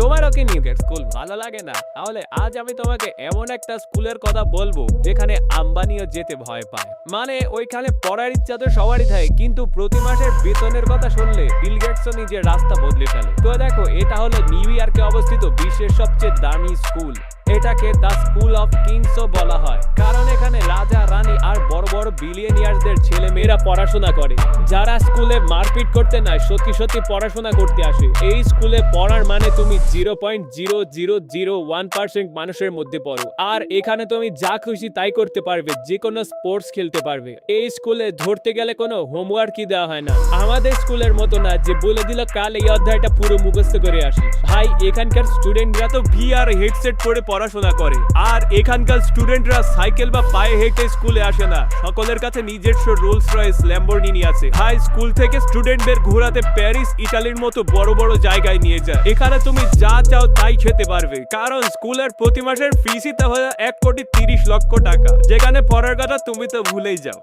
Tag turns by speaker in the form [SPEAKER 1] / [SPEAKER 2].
[SPEAKER 1] তোমারও কি নিউগেট স্কুল ভালো লাগে না? তাহলে আজ আমি তোমাকে এমন একটা স্কুলের কথা বলবো যেখানে আম্বানিও যেতে ভয় পায়। মানে ওইখানে পড়ার ইচ্ছা তো সবারই থাকে, কিন্তু প্রতি মাসের বেতনের কথা শুনলে বিল গেটসও নিজের রাস্তা বদলে ফেলে। তো দেখো, এটা হলো নিউ ইয়র্কে অবস্থিত বিশ্বের সবচেয়ে দামি স্কুল। এটাকে দ্য স্কুল অফ কিংসও বলা হয়, কারণ এখানে রাজা, রানী আর বড় বড় বিলিয়নিয়ারদের ছেলে মেয়েরা পড়াশোনা করে, যারা স্কুলে মারপিট করতে নয়, সত্যি সত্যি পড়াশোনা করতে আসে। এই স্কুলে পড়ার মানে তুমি 0.0001% মানুষের মধ্যে পড়ো, আর এখানে তুমি যা খুশি তাই করতে পারবে, যে কোনো স্পোর্টস খেলতে পারবে। এই স্কুলে ধরতে গেলে কোনো হোমওয়ার্কই দেওয়া হয় না, আমাদের স্কুলের মতো না যে বলে দিল কাল এই অধ্যায়টা পুরো মুখস্থ করে আসিস। ভাই, এখানকার স্টুডেন্টরা তো ভিআর হেডসেট পরে পড়াশোনা করে, আর এখানকার স্টুডেন্টরা সাইকেল বা পায়ে হেঁটে স্কুলে আসে না, সকলের কাছে নিজস্ব রোলস রয়েস ল্যাম্বরগিনি আছে। হাই স্কুল থেকে স্টুডেন্টদের ঘোরাতে প্যারিস, ইটালির মতো বড় বড় জায়গায় নিয়ে যায়। এখানে তুমি যা চাও তাই খেতে পারবে, কারণ স্কুলের প্রতি মাসের ফিসই তাহলে 1,30,00,000,000 টাকা, যেখানে পড়ার কথা তুমি তো ভুলেই যাও।